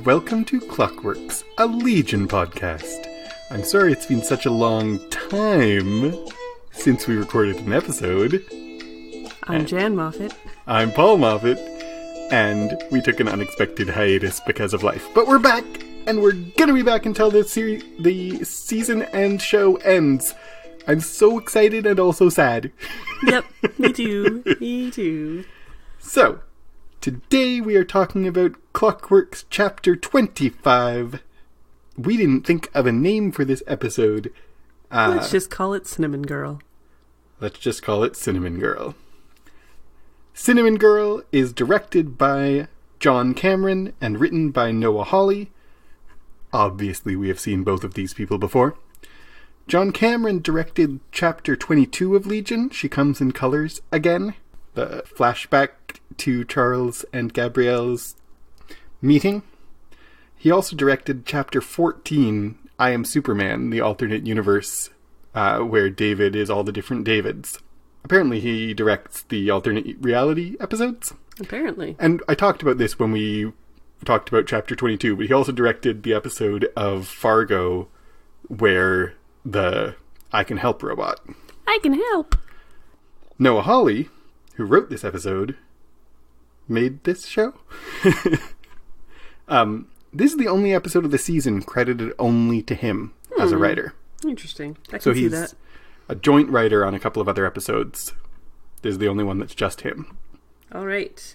and welcome to Clockworks, a Legion podcast. I'm sorry it's been such a long time since we recorded an episode. I'm Jan Moffat. I'm Paul Moffat, and we took an unexpected hiatus because of life. But we're back, and we're gonna be back until the season and show ends. I'm so excited and also sad. Yep, me too. Me too. So, today we are talking about Clockworks Chapter 25. We didn't think of a name for this episode. Let's just call it Cinnamon Girl. Let's just call it Cinnamon Girl. Cinnamon Girl is directed by John Cameron and written by Noah Hawley. Obviously, we have seen both of these people before. John Cameron directed Chapter 22 of Legion. She comes in colors again. The flashback to Charles and Gabrielle's meeting. He also directed Chapter 14, I Am Superman, the alternate universe, where David is all the different Davids. Apparently he directs the alternate reality episodes. Apparently. And I talked about this when we talked about Chapter 22, but he also directed the episode of Fargo where the I Can Help robot. I can help! Noah Hawley, who wrote this episode, made this show. This is the only episode of the season credited only to him as a writer. Interesting. I can see that. A joint writer on a couple of other episodes. This is the only one that's just him. All right.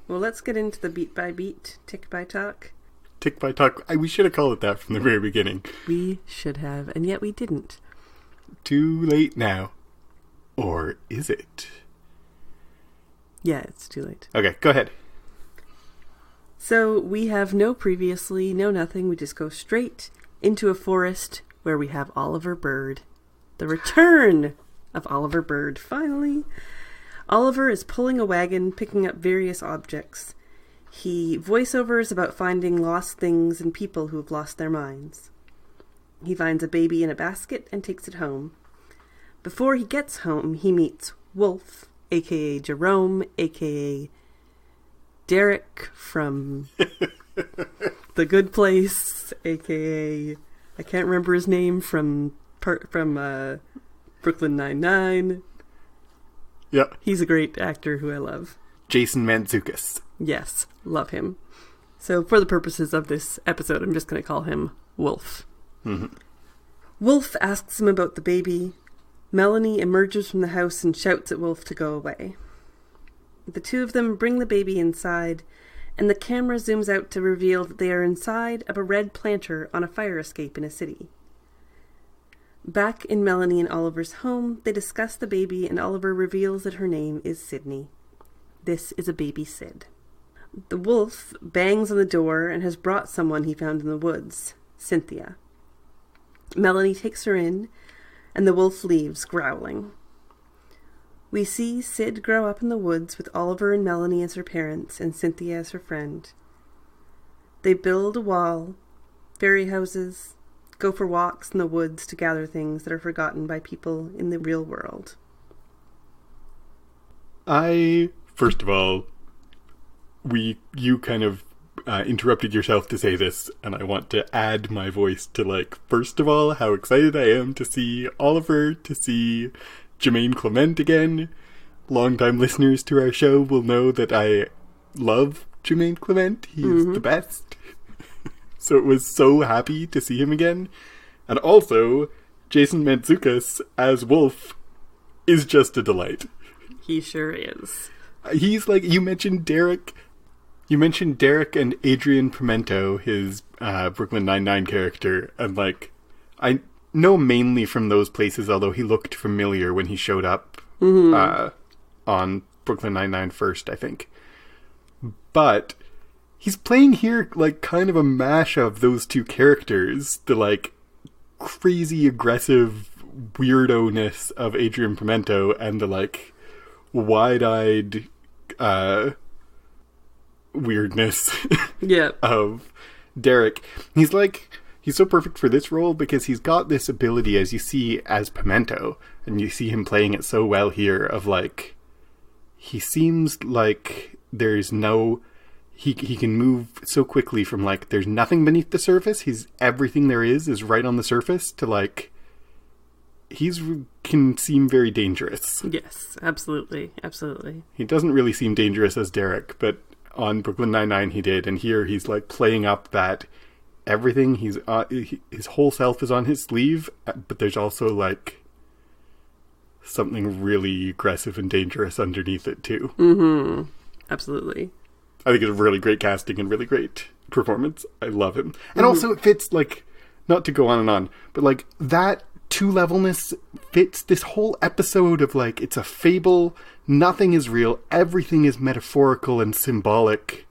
Well, let's get into the beat by beat, tick by talk. Tick by talk. We should have called it that from the very beginning. We should have, and yet we didn't. Too late now. Or is it? Yeah, it's too late. Okay, go ahead. So we have no previously, no nothing. We just go straight into a forest where we have Oliver Bird. The return of Oliver Bird, finally. Oliver is pulling a wagon, picking up various objects. He voiceovers about finding lost things and people who have lost their minds. He finds a baby in a basket and takes it home. Before he gets home, he meets Wolf, a.k.a. Jerome, a.k.a. Derek from The Good Place, a.k.a. I can't remember his name from Brooklyn Nine-Nine. Yeah. He's a great actor who I love. Jason Mantzoukas. Yes, love him. So for the purposes of this episode, I'm just going to call him Wolf. Mm-hmm. Wolf asks him about the baby. Melanie emerges from the house and shouts at Wolf to go away. The two of them bring the baby inside, and the camera zooms out to reveal that they are inside of a red planter on a fire escape in a city. Back in Melanie and Oliver's home, they discuss the baby, and Oliver reveals that her name is Sydney. This is a baby Sid. The wolf bangs on the door and has brought someone he found in the woods, Cynthia. Melanie takes her in, and the wolf leaves, growling. We see Sid grow up in the woods with Oliver and Melanie as her parents and Cynthia as her friend. They build a wall, fairy houses, go for walks in the woods to gather things that are forgotten by people in the real world. First of all, you kind of interrupted yourself to say this, and I want to add my voice to, first of all, how excited I am to see Oliver, to see Jermaine Clement again. Longtime listeners to our show will know that I love Jermaine Clement. He's the best. So it was so happy to see him again. And also, Jason Mantzoukas as Wolf is just a delight. He sure is. He's you mentioned Derek. You mentioned Derek and Adrian Pimento, his Brooklyn Nine-Nine character. And I know mainly from those places, although he looked familiar when he showed up on Brooklyn Nine-Nine first, I think. But he's playing here kind of a mash of those two characters. The crazy aggressive weirdo-ness of Adrian Pimento and the wide-eyed weirdness of Derek. He's so perfect for this role because he's got this ability, as you see as Pimento, and you see him playing it so well here, of he seems like there's no he can move so quickly from, like, there's nothing beneath the surface. Everything there is right on the surface, to, like, can seem very dangerous. Yes, absolutely. Absolutely. He doesn't really seem dangerous as Derek, but on Brooklyn Nine-Nine he did. And here he's, like, playing up that everything, his whole self is on his sleeve, but there's also, like, something really aggressive and dangerous underneath it, too. Mm-hmm. Absolutely. I think it's really great casting and really great performance. I love him. And also it fits, like, not to go on and on, but, like, that two-levelness fits this whole episode of, like, it's a fable, nothing is real, everything is metaphorical and symbolic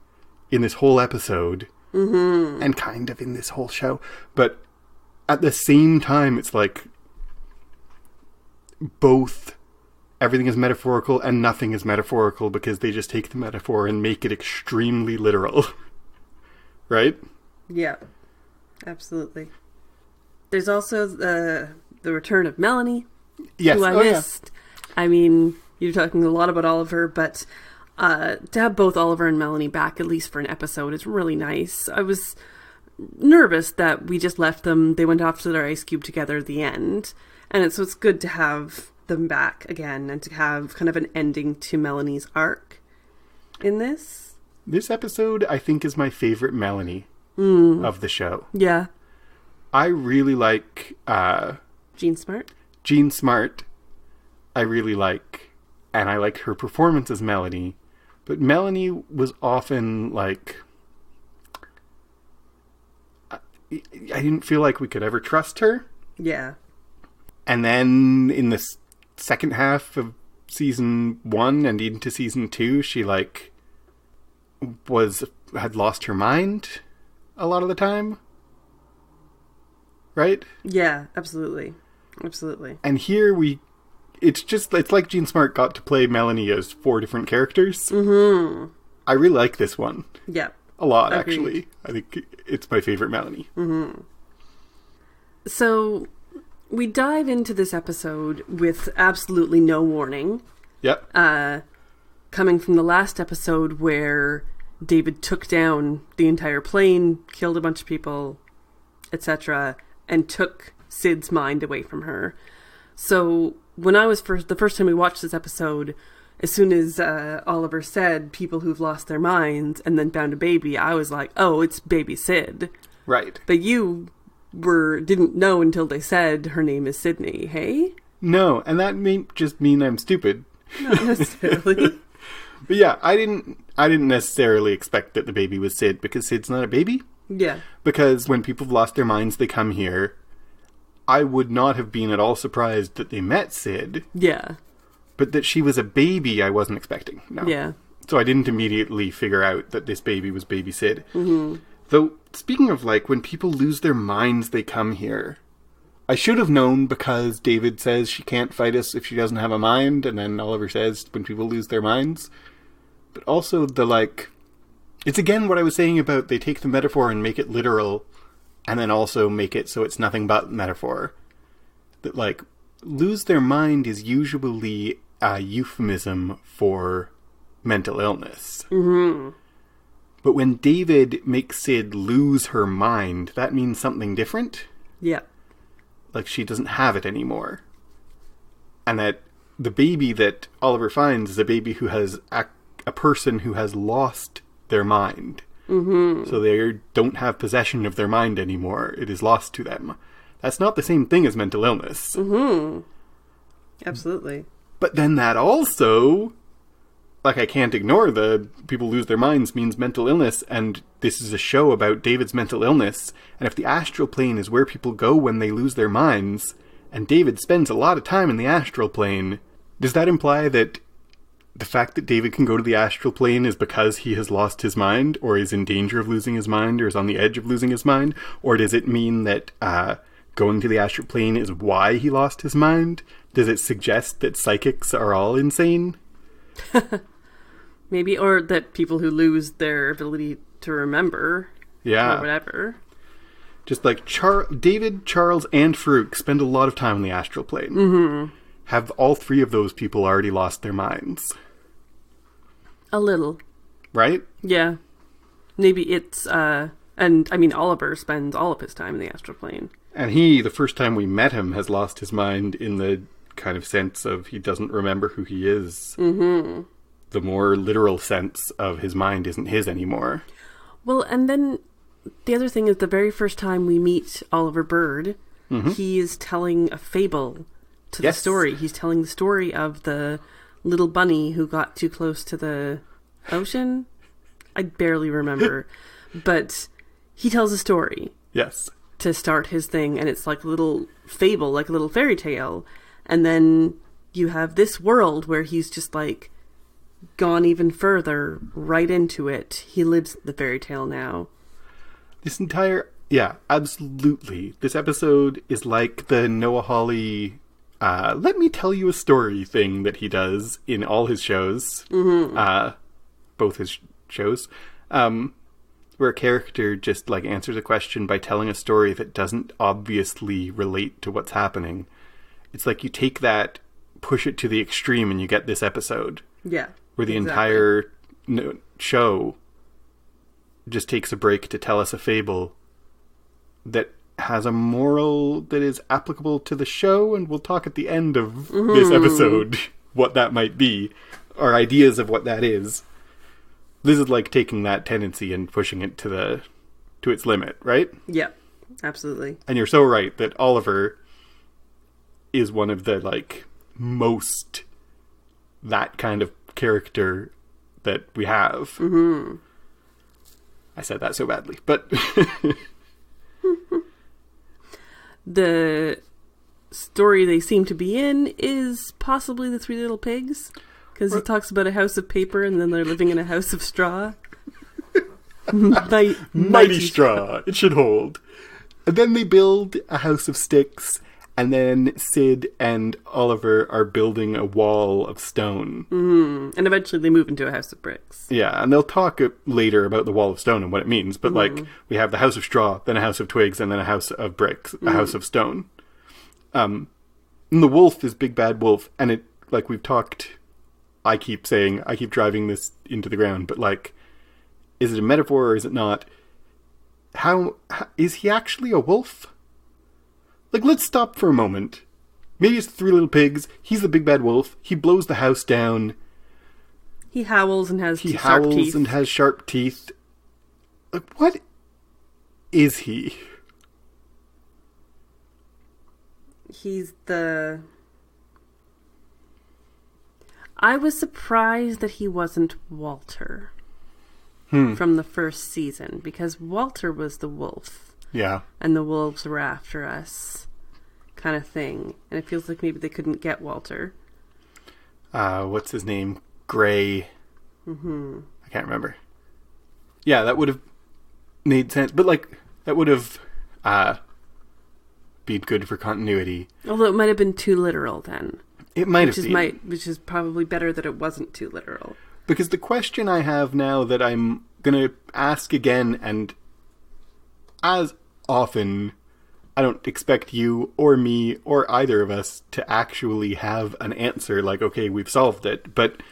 in this whole episode. Mm-hmm. And kind of in this whole show. But at the same time, it's like both everything is metaphorical and nothing is metaphorical, because they just take the metaphor and make it extremely literal. Right? Yeah, absolutely. There's also the return of Melanie, yes. who I missed. Yeah. I mean, you're talking a lot about Oliver, but to have both Oliver and Melanie back, at least for an episode, is really nice. I was nervous that we just left them. They went off to their ice cube together at the end. And so it's good to have them back again and to have kind of an ending to Melanie's arc in this. This episode, I think, is my favorite Melanie of the show. Yeah. I really like Jean Smart. Jean Smart, I really like, and I like her performance as Melanie. But Melanie was often, like, I didn't feel like we could ever trust her. Yeah. And then in the second half of season 1 and into season 2, she, like, had lost her mind a lot of the time. Right? Yeah, absolutely. Absolutely. And here it's like Jean Smart got to play Melanie as 4 different characters. Mm-hmm. I really like this one. Yeah. A lot, Agreed. actually. I think it's my favorite Melanie. Mm-hmm. So we dive into this episode with absolutely no warning. Yep. Coming from the last episode where David took down the entire plane, killed a bunch of people, etc., and took Sid's mind away from her. So when I was the first time we watched this episode, as soon as Oliver said people who've lost their minds and then found a baby, I was like, oh, it's baby Sid. Right. But you didn't know until they said her name is Sydney, hey? No, and that may just mean I'm stupid. Not necessarily. But yeah, I didn't necessarily expect that the baby was Sid, because Sid's not a baby. Yeah. Because when people have lost their minds, they come here. I would not have been at all surprised that they met Sid. Yeah. But that she was a baby, I wasn't expecting. No. Yeah. So I didn't immediately figure out that this baby was baby Sid. Mm-hmm. Though, speaking of, like, when people lose their minds, they come here. I should have known, because David says she can't fight us if she doesn't have a mind, and then Oliver says when people lose their minds. But also it's again what I was saying about they take the metaphor and make it literal, and then also make it so it's nothing but metaphor. That, like, lose their mind is usually a euphemism for mental illness. Mm-hmm. But when David makes Sid lose her mind, that means something different. Yeah. Like, she doesn't have it anymore. And that the baby that Oliver finds is a baby who has a person who has lost their mind. Mm-hmm. So they don't have possession of their mind anymore. It is lost to them. That's not the same thing as mental illness. Mm-hmm. Absolutely. But then that also, like, I can't ignore the people lose their minds means mental illness, and this is a show about David's mental illness, and if the astral plane is where people go when they lose their minds, and David spends a lot of time in the astral plane, does that imply that the fact that David can go to the astral plane is because he has lost his mind, or is in danger of losing his mind, or is on the edge of losing his mind? Or does it mean that going to the astral plane is why he lost his mind? Does it suggest that psychics are all insane? Maybe, or that people who lose their ability to remember, or whatever. Just like David, Charles, and Farouk spend a lot of time on the astral plane. Mm-hmm. Have all 3 of those people already lost their minds? A little. Right? Yeah. Maybe it's, and I mean, Oliver spends all of his time in the astral plane. And he, the first time we met him, has lost his mind in the kind of sense of he doesn't remember who he is. Mm-hmm. The more literal sense of his mind isn't his anymore. Well, and then the other thing is the very first time we meet Oliver Bird, he is telling a fable to the story. He's telling the story of the little bunny who got too close to the ocean. I barely remember. But he tells a story. Yes. To start his thing, and it's like a little fable, like a little fairy tale. And then you have this world where he's just like gone even further right into it. He lives the fairy tale now. This entire... Yeah, absolutely. This episode is like the Noah Hawley, let me tell you a story thing that he does in all his shows. Both his shows. Where a character just like answers a question by telling a story that doesn't obviously relate to what's happening. It's like you take that, push it to the extreme, and you get this episode. Yeah. Where the entire show just takes a break to tell us a fable that has a moral that is applicable to the show, and we'll talk at the end of this episode what that might be, or ideas of what that is. This is like taking that tendency and pushing it to its limit, right? Yeah, absolutely. And you're so right that Oliver is one of the like most that kind of character that we have. I said that so badly, but the story they seem to be in is possibly the Three Little Pigs. Because he talks about a house of paper and then they're living in a house of straw. Mighty straw. It should hold. And then they build a house of sticks, and then Sid and Oliver are building a wall of stone. And eventually they move into a house of bricks. Yeah, and they'll talk later about the wall of stone and what it means. But like, we have the house of straw, then a house of twigs, and then a house of bricks, a house of stone. And the wolf is Big Bad Wolf, and it, like we've talked... I keep driving this into the ground, but like, is it a metaphor or is it not? How is he actually a wolf? Like, let's stop for a moment. Maybe it's the Three Little Pigs. He's the Big Bad Wolf. He blows the house down. He howls and has sharp teeth. Like, what is he? He's the... I was surprised that he wasn't Walter from the first season, because Walter was the wolf. Yeah. And the wolves were after us, kind of thing. And it feels like maybe they couldn't get Walter. What's his name? Gray. I can't remember. Yeah, that would have made sense. But, like, that would have been good for continuity. Although it might have been too literal then. It might have been. Which is probably better that it wasn't too literal. Because the question I have now that I'm going to ask again, and as often, I don't expect you or me or either of us to actually have an answer like, okay, we've solved it. But,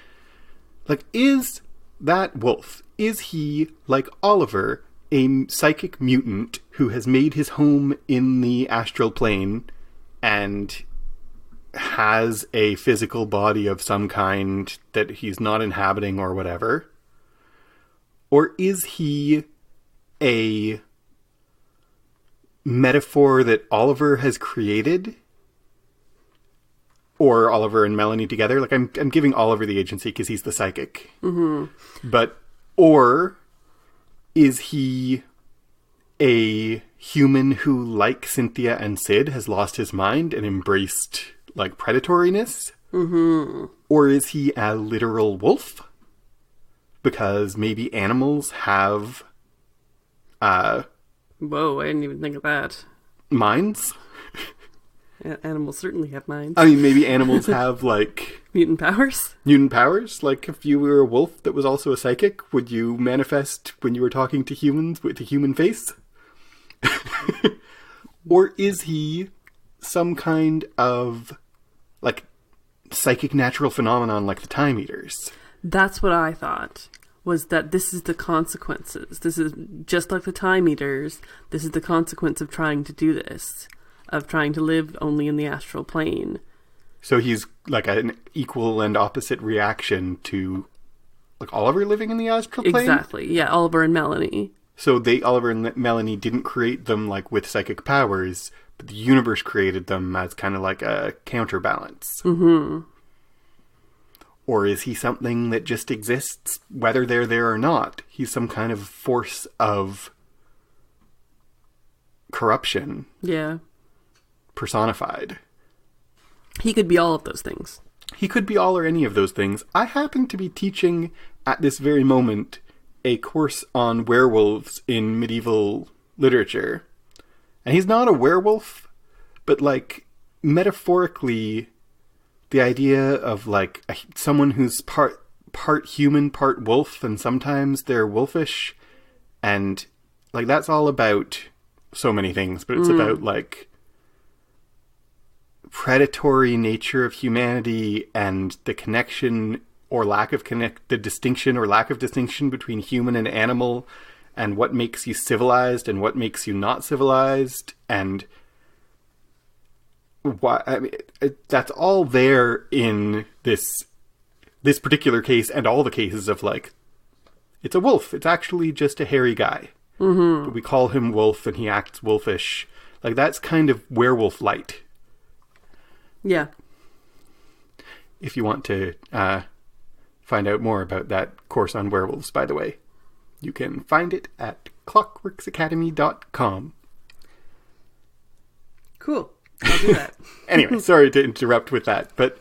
like, is that wolf, is he, like Oliver, a psychic mutant who has made his home in the astral plane and has a physical body of some kind that he's not inhabiting or whatever? Or is he a metaphor that Oliver has created? Or Oliver and Melanie together? Like, I'm giving Oliver the agency because he's the psychic. But, or is he a human who, like Cynthia and Sid, has lost his mind and embraced like predatoriness? Or is he a literal wolf? Because maybe animals have whoa, I didn't even think of that. Minds? Animals certainly have minds. I mean, maybe animals have like mutant powers? Mutant powers? Like, if you were a wolf that was also a psychic, would you manifest when you were talking to humans with a human face? Or is he some kind of like psychic natural phenomenon like the Time Eaters? That's what I thought. was that this is the consequences. This is just like the time eaters. This is the consequence of trying to do this, of trying to live only in the astral plane. So he's like an equal and opposite reaction to like Oliver living in the astral plane? Exactly, yeah, Oliver and Melanie. So Oliver and Melanie didn't create them like with psychic powers, but the universe created them as kind of like a counterbalance. Mm-hmm. Or is he something that just exists whether they're there or not? He's some kind of force of corruption. Yeah. Personified. He could be all of those things. He could be all or any of those things. I happen to be teaching at this very moment a course on werewolves in medieval literature. And he's not a werewolf, but like metaphorically, the idea of like someone who's part human, part wolf, and sometimes they're wolfish, and like that's all about so many things, but it's about like predatory nature of humanity and the connection or lack of the distinction or lack of distinction between human and animal, and what makes you civilized and what makes you not civilized, and why, I mean, that's all there in this particular case and all the cases of like, it's a wolf. It's actually just a hairy guy. Mm-hmm. But we call him wolf and he acts wolfish. Like that's kind of werewolf light. Yeah. If you want to find out more about that course on werewolves, by the way, you can find it at clockworksacademy.com. Cool. I'll do that. Anyway, sorry to interrupt with that, but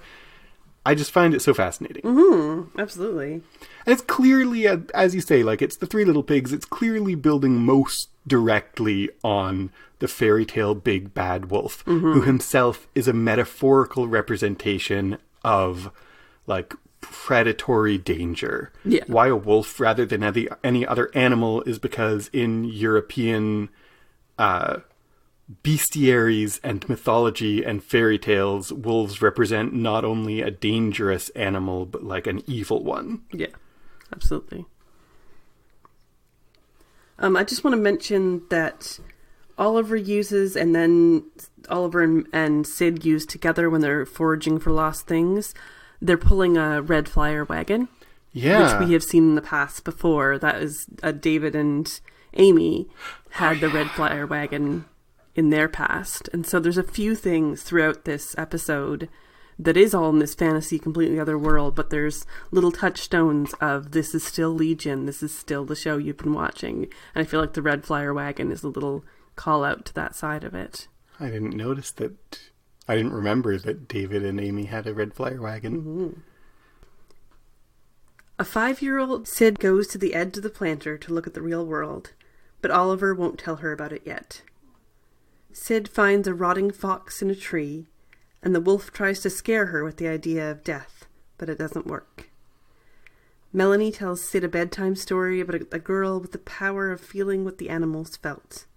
I just find it so fascinating. Mm-hmm. Absolutely. And it's clearly, as you say, like it's the Three Little Pigs, it's clearly building most directly on the fairy tale big bad wolf, who himself is a metaphorical representation of like predatory danger. Yeah. Why a wolf rather than any other animal is because in European bestiaries and mythology and fairy tales, wolves represent not only a dangerous animal, but like an evil one. Yeah, absolutely. I just want to mention that Oliver uses, and then Oliver and Sid use together when they're foraging for lost things. They're pulling a red flyer wagon. Yeah. Which we have seen in the past before. That is David and Amy had the red flyer wagon in their past. And so there's a few things throughout this episode that is all in this fantasy, completely other world, but there's little touchstones of this is still Legion, this is still the show you've been watching. And I feel like the red flyer wagon is a little call out to that side of it. I didn't notice that. I didn't remember that David and Amy had a red flyer wagon. Mm-hmm. A 5-year-old Sid goes to the edge of the planter to look at the real world, but Oliver won't tell her about it yet. Sid finds a rotting fox in a tree, and the wolf tries to scare her with the idea of death, but it doesn't work. Melanie tells Sid a bedtime story about a girl with the power of feeling what the animals felt,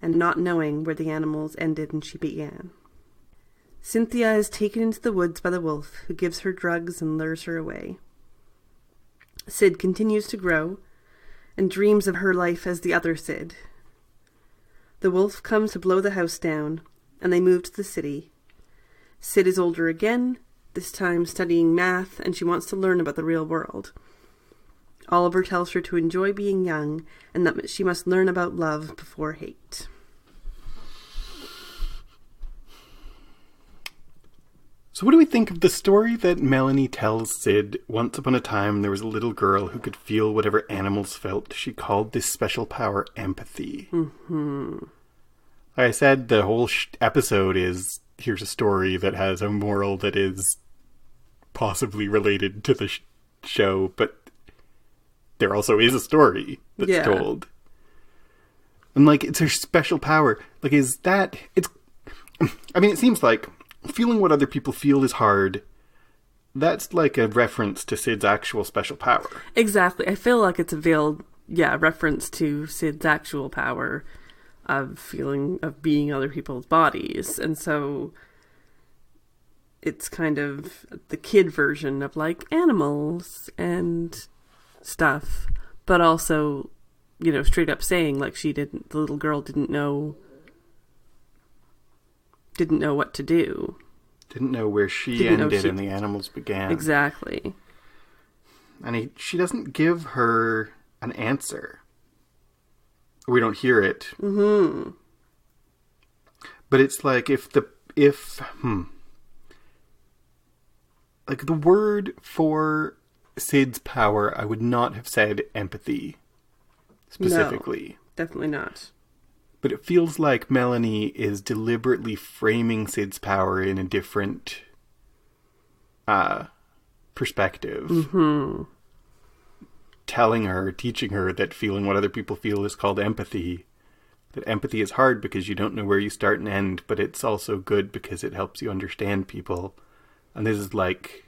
and not knowing where the animals ended and she began. Cynthia is taken into the woods by the wolf, who gives her drugs and lures her away. Sid continues to grow, and dreams of her life as the other Sid. The wolf comes to blow the house down, and they move to the city. Sid is older again, this time studying math, and she wants to learn about the real world. Oliver tells her to enjoy being young, and that she must learn about love before hate. So what do we think of the story that Melanie tells Sid? Once upon a time, there was a little girl who could feel whatever animals felt. She called this special power empathy. Mm-hmm. Like I said, the whole episode is, here's a story that has a moral that is possibly related to the show, but there also is a story that's told. And like, it's her special power. Like, is that... I mean, it seems like feeling what other people feel is hard. That's like a reference to Sid's actual special power. Exactly. I feel like it's a veiled, reference to Sid's actual power of being other people's bodies. And so it's kind of the kid version of like animals and stuff, but also, straight up saying like the little girl didn't know what to do. Didn't know where she ended and the animals began. Exactly. And she doesn't give her an answer. We don't hear it. Mm-hmm. But it's like like the word for Sid's power, I would not have said empathy specifically. No, definitely not. But it feels like Melanie is deliberately framing Sid's power in a different perspective. Mm-hmm. Teaching her that feeling what other people feel is called empathy. That empathy is hard because you don't know where you start and end, but it's also good because it helps you understand people. And this is like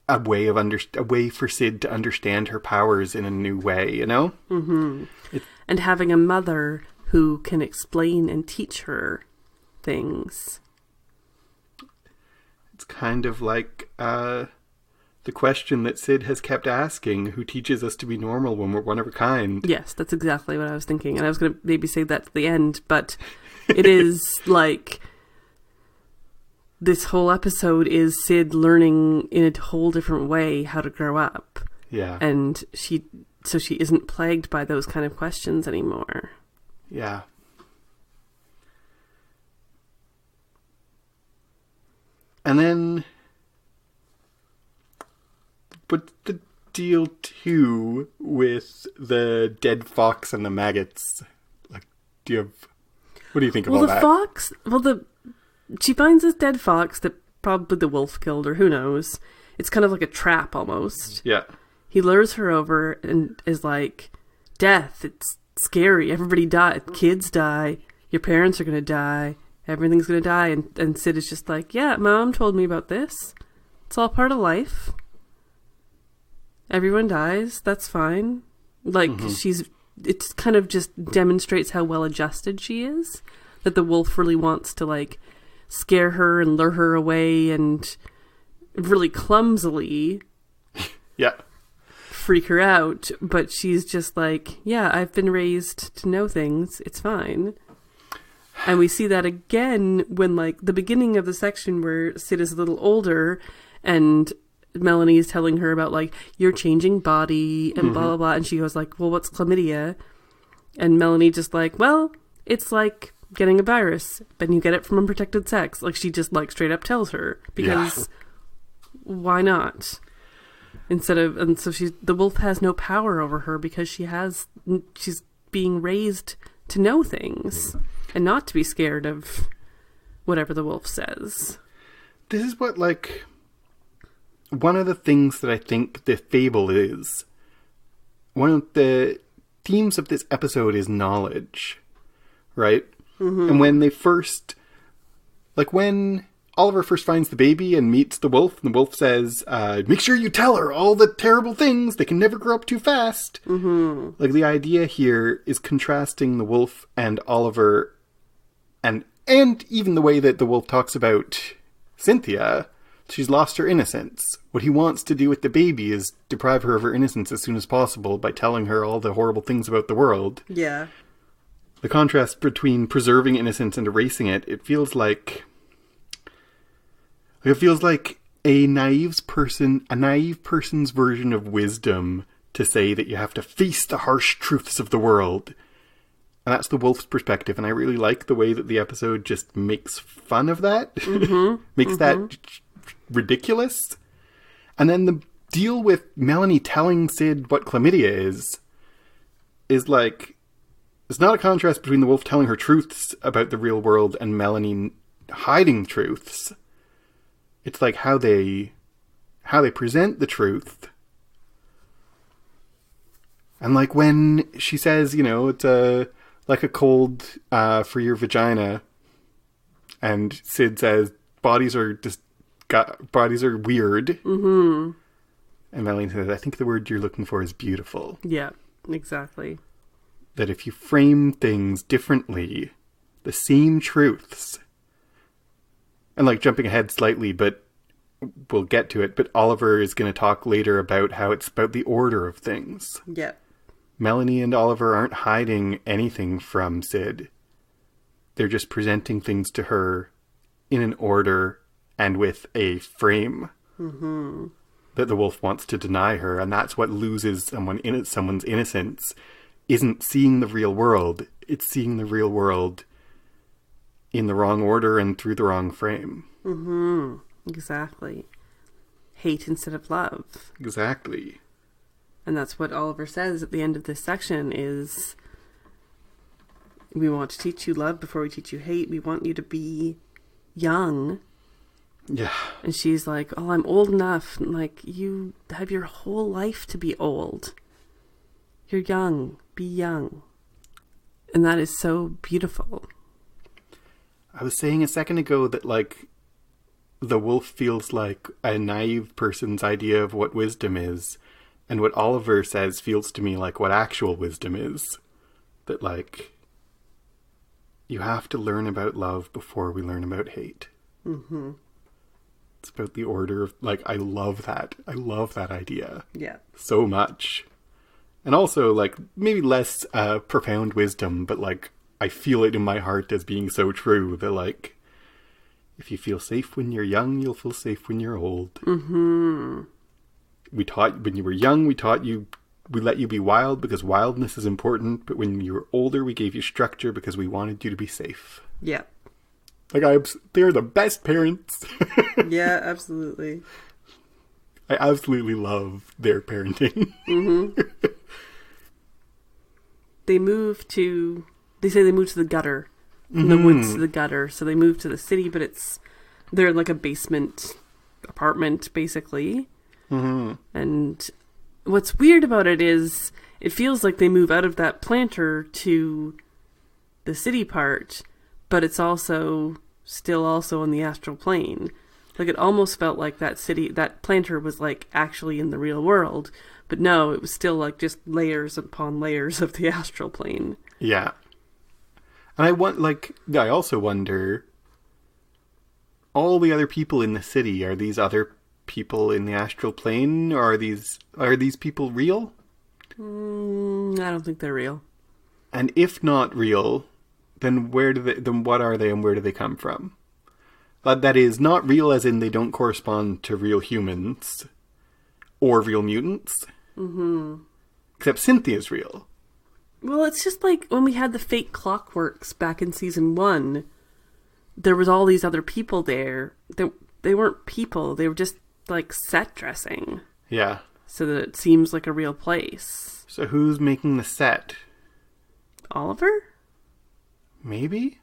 a way for Sid to understand her powers in a new way, Mm-hmm. And having a mother who can explain and teach her things. It's kind of like the question that Sid has kept asking, who teaches us to be normal when we're one of a kind? Yes, that's exactly what I was thinking. And I was going to maybe say that at the end, but it is like this whole episode is Sid learning in a whole different way how to grow up. Yeah. And she isn't plagued by those kind of questions anymore. Yeah. And then, what's the deal too with the dead fox and the maggots? Like, what do you think about that? She finds this dead fox that probably the wolf killed, or who knows. It's kind of like a trap almost. Yeah. He lures her over and is like, death, it's scary. Everybody dies. Kids die. Your parents are going to die. Everything's going to die. And Sid is just like, yeah, Mom told me about this. It's all part of life. Everyone dies. That's fine. Like, it kind of just demonstrates how well adjusted she is. That the wolf really wants to, like, scare her and lure her away and really clumsily freak her out. But she's just like, yeah, I've been raised to know things. It's fine. And we see that again when, like, the beginning of the section where Sid is a little older and Melanie is telling her about, like, your changing body and blah, blah, blah. And she goes like, well, what's chlamydia? And Melanie just like, well, it's like getting a virus, but you get it from unprotected sex. Like, she just, like, straight up tells her because why not? And so the wolf has no power over her because she's being raised to know things and not to be scared of whatever the wolf says. This is what, like, one of the things that I think the fable is. One of the themes of this episode is knowledge, right? Mm-hmm. And when Oliver first finds the baby and meets the wolf, and the wolf says, make sure you tell her all the terrible things. They can never grow up too fast. Mm-hmm. Like, the idea here is contrasting the wolf and Oliver and even the way that the wolf talks about Cynthia. She's lost her innocence. What he wants to do with the baby is deprive her of her innocence as soon as possible by telling her all the horrible things about the world. Yeah. The contrast between preserving innocence and erasing it, it feels like a naive person's version of wisdom to say that you have to face the harsh truths of the world. And that's the wolf's perspective, and I really like the way that the episode just makes fun of that. Mm-hmm. Makes that ridiculous. And then the deal with Melanie telling Sid what chlamydia is like, it's not a contrast between the wolf telling her truths about the real world and Melanie hiding truths. It's like how they present the truth. And like when she says, it's like a cold for your vagina, and Sid says bodies are weird. Mm-hmm. And Melanie says, I think the word you're looking for is beautiful. Yeah, exactly. That if you frame things differently, the same truths, and like jumping ahead slightly, but we'll get to it, but Oliver is going to talk later about how it's about the order of things. Yeah. Melanie and Oliver aren't hiding anything from Sid. They're just presenting things to her in an order and with a frame that the wolf wants to deny her. And that's what loses someone's innocence. Isn't seeing the real world. It's seeing the real world in the wrong order and through the wrong frame. Mm-hmm. Exactly. Hate instead of love. Exactly. And that's what Oliver says at the end of this section is, we want to teach you love before we teach you hate. We want you to be young. Yeah. And she's like, oh, I'm old enough. And like, you have your whole life to be old. You're young. Be young. And that is so beautiful. I was saying a second ago that, like, the wolf feels like a naive person's idea of what wisdom is. And what Oliver says feels to me like what actual wisdom is. That, like, you have to learn about love before we learn about hate. Mm-hmm. It's about the order of, like, I love that. I love that idea. Yeah. So much. And also, like, maybe less profound wisdom, but, like, I feel it in my heart as being so true that, like, if you feel safe when you're young, you'll feel safe when you're old. Mm-hmm. When you were young, we let you be wild because wildness is important, but when you were older, we gave you structure because we wanted you to be safe. Yeah. Like, they're the best parents. Yeah, absolutely. I absolutely love their parenting. Mm-hmm. They say they move to the gutter. From the woods to the gutter. So they move to the city, but they're in like a basement apartment, basically. Mm-hmm. And what's weird about it is it feels like they move out of that planter to the city part, but it's still also in the astral plane. Like, it almost felt like that planter was like actually in the real world, but no, it was still like just layers upon layers of the astral plane. Yeah. And I also wonder, all the other people in the city, are these other people in the astral plane, or are these people real? I don't think they're real. And if not real, then what are they and where do they come from? That is, not real as in they don't correspond to real humans or real mutants. Mm-hmm. Except Cynthia's real. Well, it's just like when we had the fake Clockworks back in season 1, there was all these other people there. They weren't people. They were just like set dressing. Yeah. So that it seems like a real place. So who's making the set? Oliver? Maybe?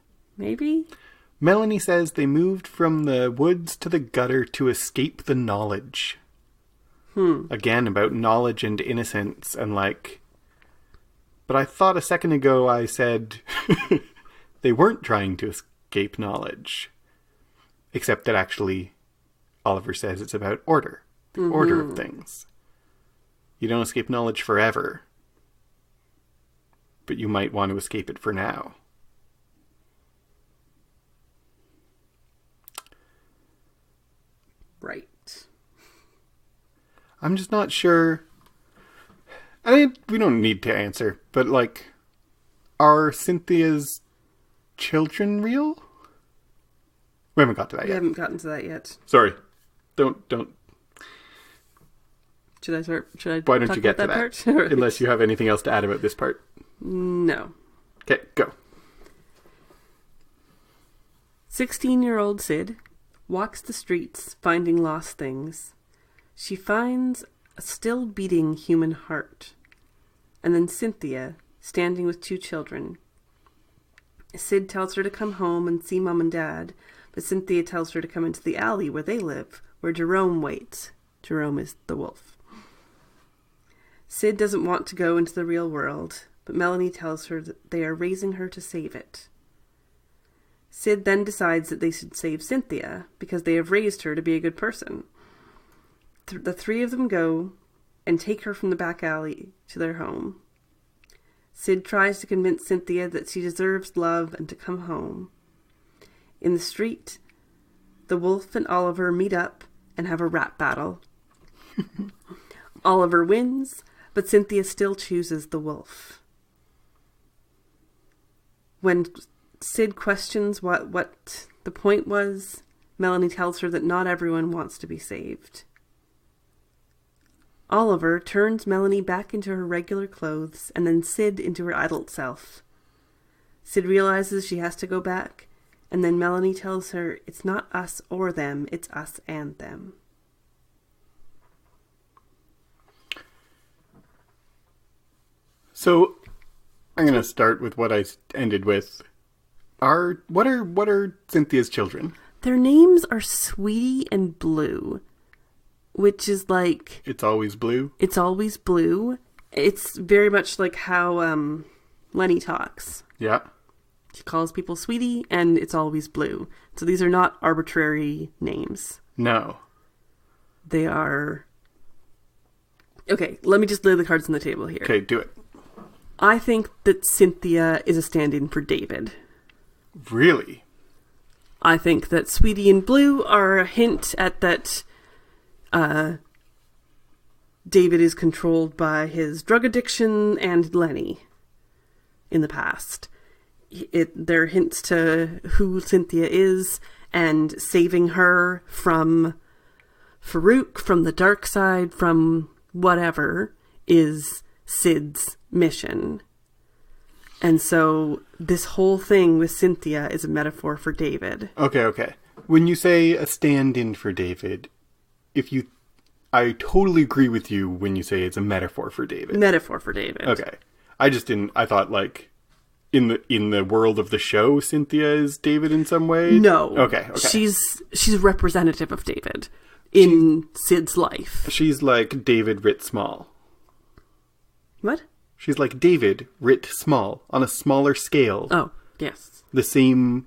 Melanie says they moved from the woods to the gutter to escape the knowledge. Again, about knowledge and innocence and like... But I thought a second ago I said they weren't trying to escape knowledge. Except that actually Oliver says it's about order. The order of things. You don't escape knowledge forever. But you might want to escape it for now. Right. I'm just not sure. I mean, we don't need to answer, but like, are Cynthia's children real? We haven't got to that yet. We haven't gotten to that yet. Sorry. Don't. Should I start? Why don't you get to that? Part? Unless you have anything else to add about this part. No. Okay, go. 16-year-old Sid walks the streets finding lost things. She finds a still beating human heart. And then Cynthia, standing with 2 children. Sid tells her to come home and see Mom and Dad, but Cynthia tells her to come into the alley where they live, where Jerome waits. Jerome is the wolf. Sid doesn't want to go into the real world, but Melanie tells her that they are raising her to save it. Sid then decides that they should save Cynthia, because they have raised her to be a good person. The 3 of them go and take her from the back alley to their home. Sid tries to convince Cynthia that she deserves love and to come home. In the street, the wolf and Oliver meet up and have a rap battle. Oliver wins, but Cynthia still chooses the wolf. When Sid questions what the point was, Melanie tells her that not everyone wants to be saved. Oliver turns Melanie back into her regular clothes and then Sid into her adult self. Sid realizes she has to go back, and then Melanie tells her it's not us or them, it's us and them. So, I'm going to start with what I ended with. What are Cynthia's children? Their names are Sweetie and Blue, which is like... It's always blue? It's always blue. It's very much like how Lenny talks. Yeah. She calls people Sweetie, and it's always blue. So these are not arbitrary names. No. They are... Okay, let me just lay the cards on the table here. Okay, do it. I think that Cynthia is a stand-in for David. Really? I think that Sweetie and Blue are a hint at that David is controlled by his drug addiction and Lenny in the past. They're hints to who Cynthia is and saving her from Farouk, from the dark side, from whatever is Sid's mission. And so this whole thing with Cynthia is a metaphor for David. Okay. When you say a stand-in for David, I totally agree with you when you say it's a metaphor for David. Metaphor for David. Okay. I thought like in the world of the show, Cynthia is David in some way? No. Okay. She's representative of David in Sid's life. She's like David writ small. What? She's like David writ small, on a smaller scale. Oh, yes. The same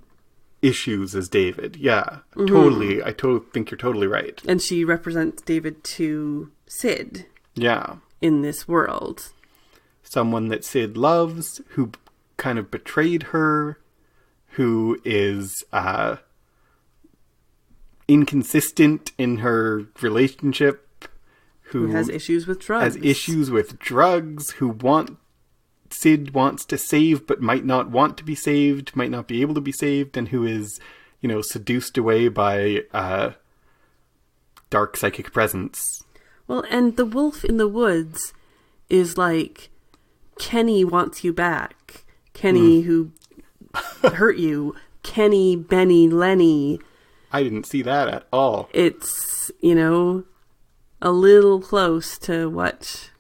issues as David. Yeah, totally. I think you're totally right. And she represents David to Sid. Yeah. In this world. Someone that Sid loves, who kind of betrayed her, who is inconsistent in her relationship, who has issues with drugs. Sid wants to save but might not want to be saved, might not be able to be saved, and who is, seduced away by dark psychic presence. Well, and the wolf in the woods is like, Kenny wants you back. Kenny who hurt you. Kenny, Benny, Lenny. I didn't see that at all. It's, a little close to what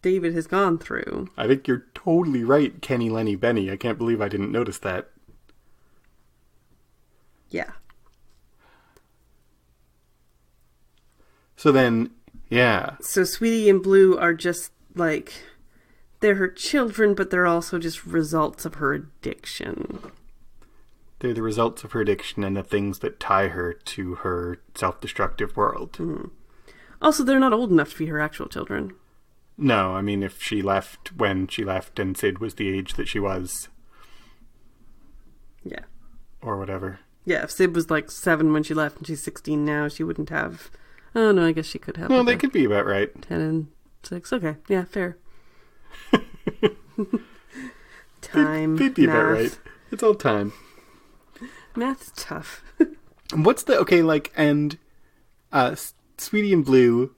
David has gone through. I think you're totally right, Kenny, Lenny, Benny. I can't believe I didn't notice that. Yeah. So then, yeah. So Sweetie and Blue are just like, they're her children, but they're also just results of her addiction. They're the results of her addiction and the things that tie her to her self-destructive world. Mm-hmm. Also, they're not old enough to be her actual children. No, I mean, if she left when she left and Sid was the age that she was. Yeah. Or whatever. Yeah, if Sid was like 7 when she left and she's 16 now, she wouldn't have... Oh, no, I guess she could have... No, they could be about right. 10 and 6. Okay, yeah, fair. Time, They'd be math. about right. It's all time. Math's tough. What's the... Okay, like, and... Sweetie and Blue,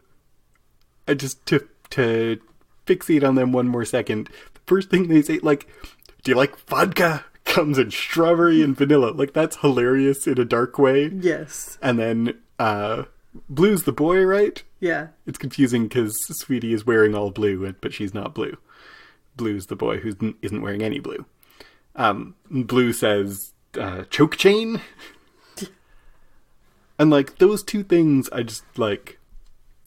just to fixate on them one more second, the first thing they say, like, do you like vodka? Comes in strawberry and vanilla. Like, that's hilarious in a dark way. Yes. And then, Blue's the boy, right? Yeah. It's confusing because Sweetie is wearing all blue, but she's not blue. Blue's the boy who isn't wearing any blue. Blue says, choke chain? And, like, those two things, I just, like,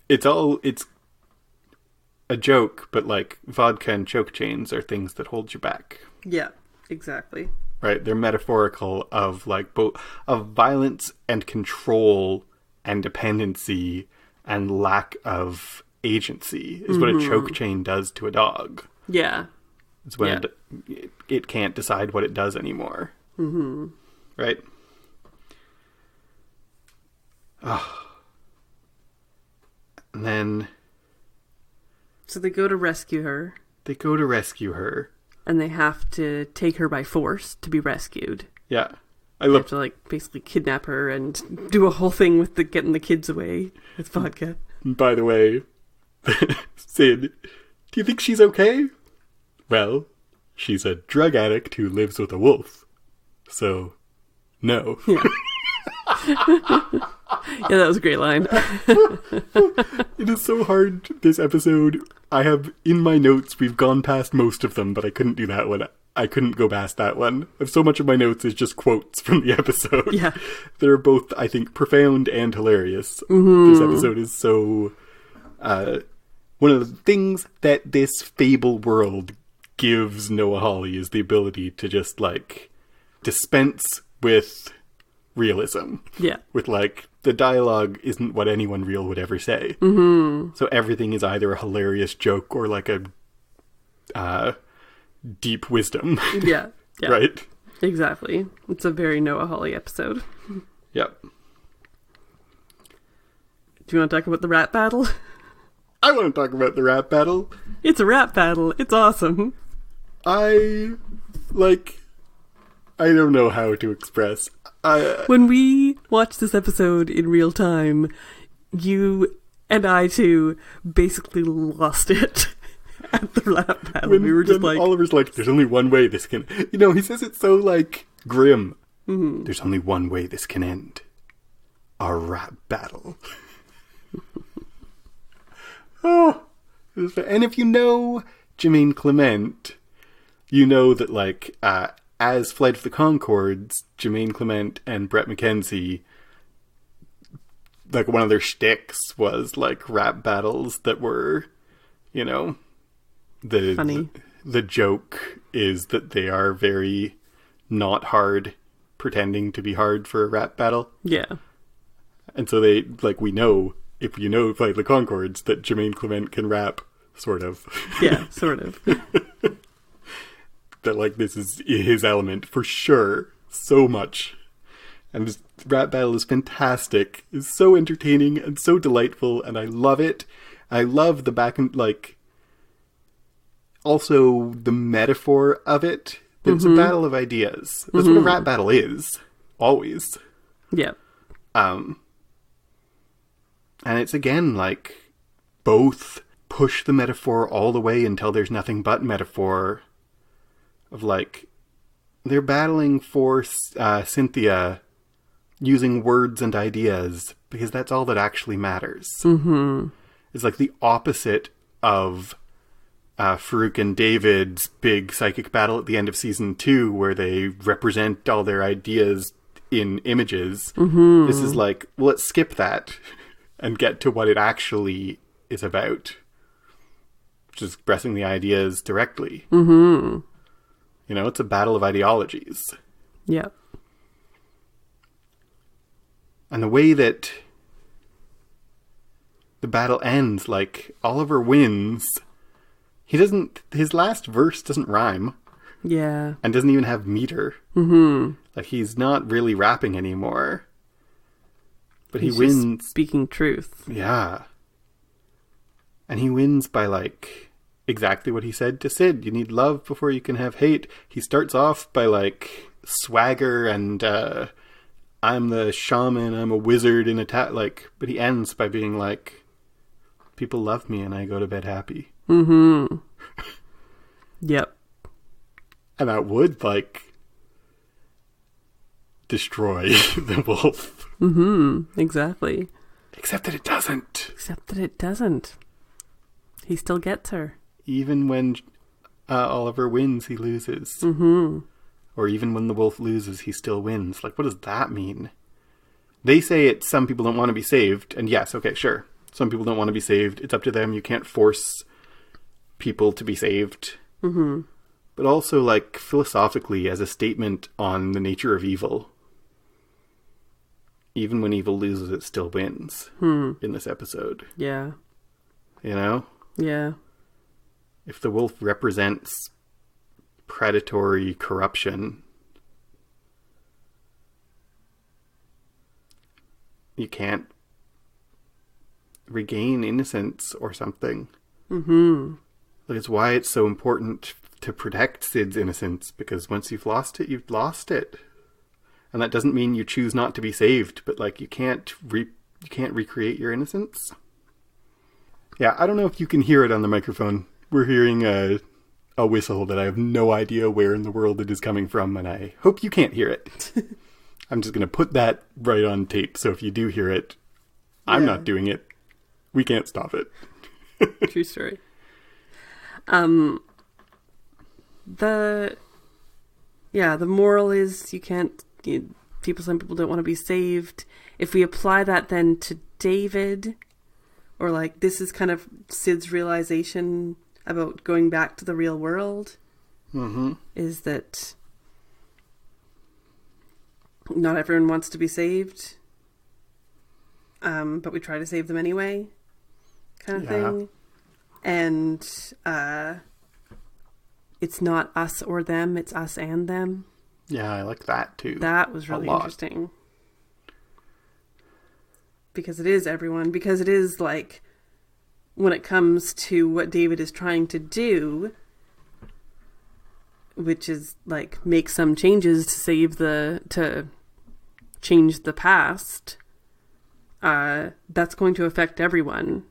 it's a joke, but, like, vodka and choke chains are things that hold you back. Yeah, exactly. Right? They're metaphorical of, like, both of violence and control and dependency and lack of agency is what a choke chain does to a dog. Yeah. It's when it can't decide what it does anymore. Mm-hmm. Right? Oh, And then So they go to rescue her. And they have to take her by force to be rescued. Yeah. They have to, like, basically kidnap her and do a whole thing with getting the kids away with vodka. By the way, Sid, do you think she's okay? Well, she's a drug addict who lives with a wolf. So, no. Yeah. Yeah, that was a great line. It is so hard, this episode. I have, in my notes, we've gone past most of them, but I couldn't do that one. I couldn't go past that one. So much of my notes is just quotes from the episode. Yeah. They're both, I think, profound and hilarious. Mm-hmm. This episode is so... one of the things that this fable world gives Noah Hawley is the ability to just, like, dispense with realism. Yeah. With, like, the dialogue isn't what anyone real would ever say. Mm-hmm. So everything is either a hilarious joke or, like, a deep wisdom. Yeah. Yeah. Right? Exactly. It's a very Noah Hawley episode. Yep. Do you want to talk about the rap battle? I want to talk about the rap battle. It's a rap battle. It's awesome. I don't know how to express. When we watched this episode in real time, you and I too basically lost it at the rap battle. We were just like... Oliver's like, there's only one way this can... You know, he says it so, like, grim. Mm-hmm. There's only one way this can end. A rap battle. Oh. And if you know Jermaine Clement, you know that, like, as Flight of the Conchords, Jermaine Clement and Brett McKenzie, like, one of their shticks was, like, rap battles that were, you know... Funny. The joke is that they are very not hard, pretending to be hard for a rap battle. Yeah. And so they, like, we know, if you know Flight of the Conchords, that Jermaine Clement can rap, sort of. Yeah, sort of. That, like, this is his element, for sure. So much. And this rap battle is fantastic. It's so entertaining and so delightful, and I love it. I love the back and, like... Also, the metaphor of it. It's a battle of ideas. That's what a rap battle is. Always. Yeah. And it's, again, like, both push the metaphor all the way until there's nothing but metaphor. Of, like, they're battling for Cynthia using words and ideas because that's all that actually matters. Mm-hmm. It's, like, the opposite of... Farouk and David's big psychic battle at the end of season 2 where they represent all their ideas in images. Mm-hmm. This is like, well, let's skip that and get to what it actually is about. Which is expressing the ideas directly. Mm-hmm. You know, it's a battle of ideologies. Yeah. And the way that the battle ends, like, Oliver wins... His last verse doesn't rhyme. Yeah. And doesn't even have meter. Mm-hmm. Like, he's not really rapping anymore. But he wins. Just speaking truth. Yeah. And he wins by, like, exactly what he said to Sid. You need love before you can have hate. He starts off by, like, swagger and, I'm the shaman, I'm a wizard in a like, but he ends by being like, people love me and I go to bed happy. Mm-hmm. Yep. And that would, like, destroy the wolf. Mm-hmm. Exactly. Except that it doesn't. He still gets her. Even when Oliver wins, he loses. Mm-hmm. Or even when the wolf loses, he still wins. Like, what does that mean? They say it's some people don't want to be saved. And yes, okay, sure. Some people don't want to be saved. It's up to them. You can't force... people to be saved. Mm-hmm. But also, like, philosophically, as a statement on the nature of evil. Even when evil loses, it still wins. In this episode. Yeah. You know? Yeah. If the wolf represents predatory corruption, you can't regain innocence or something. Mm-hmm. Like, it's why it's so important to protect Sid's innocence, because once you've lost it, you've lost it. And that doesn't mean you choose not to be saved, but like you can't recreate your innocence. Yeah, I don't know if you can hear it on the microphone. We're hearing a whistle that I have no idea where in the world it is coming from, and I hope you can't hear it. I'm just going to put that right on tape, so if you do hear it, I'm not doing it. We can't stop it. True story. The moral is some people don't want to be saved. If we apply that then to David, or like this is kind of Sid's realization about going back to the real world, is that not everyone wants to be saved, but we try to save them anyway, kind of thing. And it's not us or them, it's us and them. Yeah, I like that too. That was really interesting. Because it is everyone. Because it is like, when it comes to what David is trying to do, which is like make some changes to change the past, that's going to affect everyone.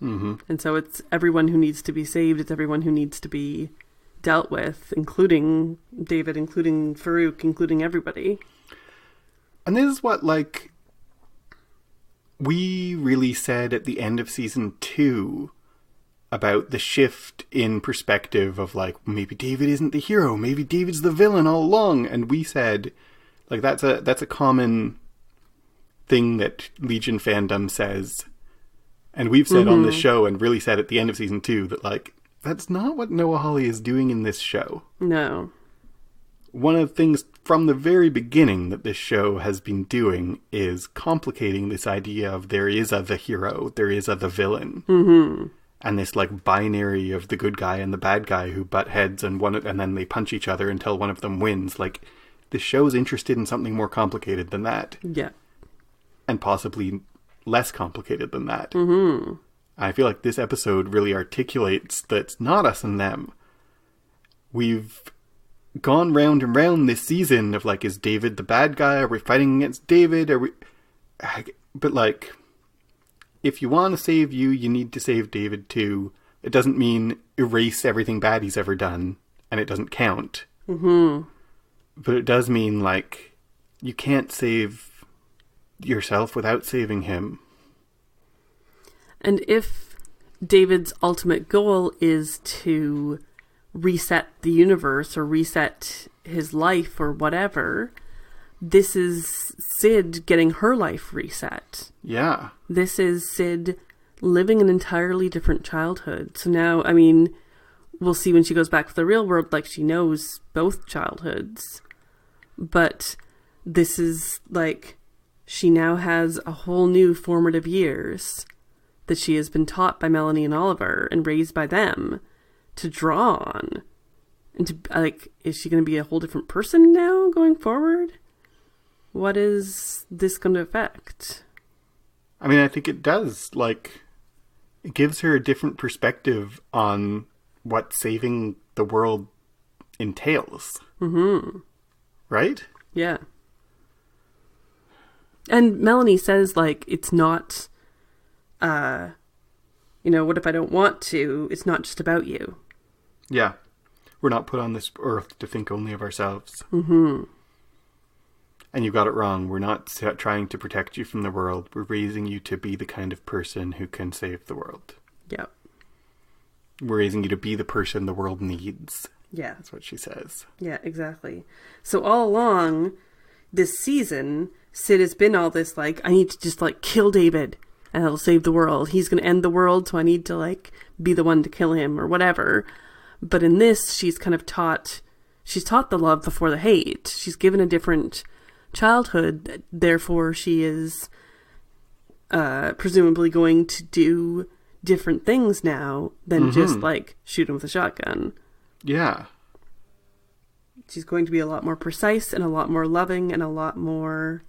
Mm-hmm. And so it's everyone who needs to be saved. It's everyone who needs to be dealt with, including David, including Farouk, including everybody. And this is what, like, we really said at the end of season 2 about the shift in perspective of, like, maybe David isn't the hero, maybe David's the villain all along. And we said, like, that's a common thing that Legion fandom says. And we've said on this show, and really said at the end of season 2, that, like, that's not what Noah Hawley is doing in this show. No. One of the things from the very beginning that this show has been doing is complicating this idea of there is the hero, there is the villain. Mm-hmm. And this, like, binary of the good guy and the bad guy who butt heads and then they punch each other until one of them wins. Like, this show's interested in something more complicated than that. Yeah. And possibly less complicated than that. Mm-hmm. I feel like this episode really articulates that it's not us and them. We've gone round and round this season of, like, is David the bad guy? Are we fighting against David? But, like, if you want to save you need to save David too. It doesn't mean erase everything bad he's ever done, and it doesn't count. Mm-hmm. But it does mean, like, you can't save yourself without saving him. And if David's ultimate goal is to reset the universe or reset his life or whatever, this is Sid getting her life reset. Yeah. This is Sid living an entirely different childhood. So now, I mean, we'll see when she goes back to the real world, like, she knows both childhoods. But this is, like, she now has a whole new formative years that she has been taught by Melanie and Oliver and raised by them to draw on. And to, like, is she going to be a whole different person now going forward? What is this going to affect? I mean, I think it does. Like, it gives her a different perspective on what saving the world entails. Mm-hmm. Right? Yeah. And Melanie says, like, it's not, what if I don't want to? It's not just about you. Yeah. We're not put on this earth to think only of ourselves. Mm-hmm. And you got it wrong. We're not trying to protect you from the world. We're raising you to be the kind of person who can save the world. Yeah. We're raising you to be the person the world needs. Yeah. That's what she says. Yeah, exactly. So all along this season, Sid has been all this, like, I need to just, like, kill David and it'll save the world. He's going to end the world, so I need to, like, be the one to kill him or whatever. But in this, she's kind of taught the love before the hate. She's given a different childhood, therefore she is presumably going to do different things now than just, like, shoot him with a shotgun. Yeah. She's going to be a lot more precise and a lot more loving and a lot more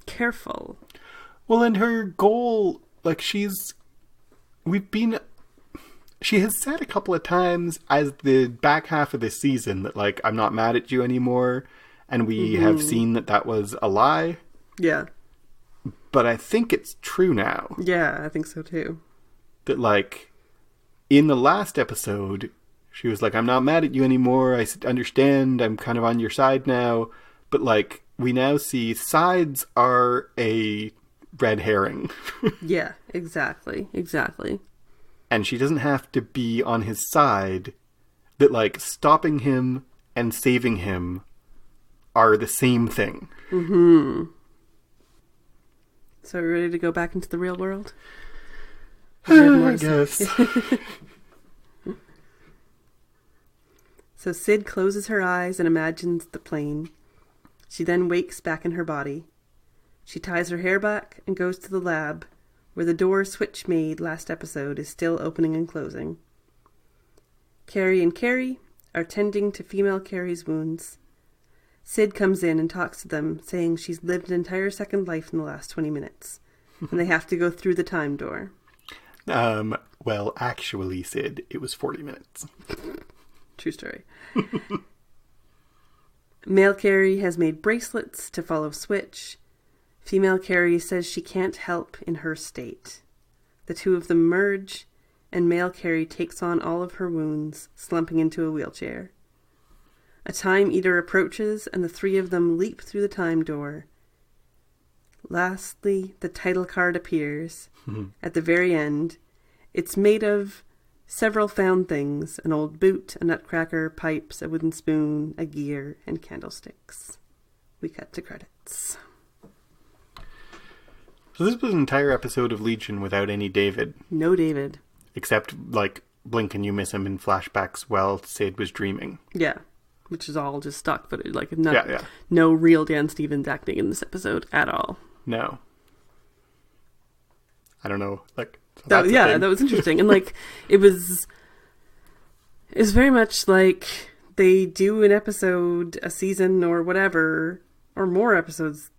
careful. Well, and her goal, like, she has said a couple of times as the back half of this season that, like, I'm not mad at you anymore, and we have seen that was a lie. Yeah. But I think it's true now. Yeah, I think so too. That, like, in the last episode, she was like, I'm not mad at you anymore, I understand, I'm kind of on your side now, but, like, we now see sides are a red herring. Yeah, exactly. And she doesn't have to be on his side. That, like, stopping him and saving him are the same thing. Mm-hmm. So are we ready to go back into the real world? I guess. So Sid closes her eyes and imagines the plane. She then wakes back in her body. She ties her hair back and goes to the lab, where the door Switch made last episode is still opening and closing. Carrie and Carrie are tending to female Carrie's wounds. Sid comes in and talks to them, saying she's lived an entire second life in the last 20 minutes, and they have to go through the time door. Well, actually, Sid, it was 40 minutes. True story. Male Carrie has made bracelets to follow Switch. Female Carrie says she can't help in her state. The two of them merge, and male Carrie takes on all of her wounds, slumping into a wheelchair. A time eater approaches, and the three of them leap through the time door. Lastly, the title card appears. At the very end, it's made of several found things: an old boot, a nutcracker, pipes, a wooden spoon, a gear, and candlesticks. We cut to credits. So this was an entire episode of Legion without any David. No David. Except, like, blink and you miss him in flashbacks while Sid was dreaming. Yeah. Which is all just stock footage. Like, no real Dan Stevens acting in this episode at all. No. I don't know. Like, so that was interesting. And, like, it's very much like they do an episode a season or whatever, or more episodes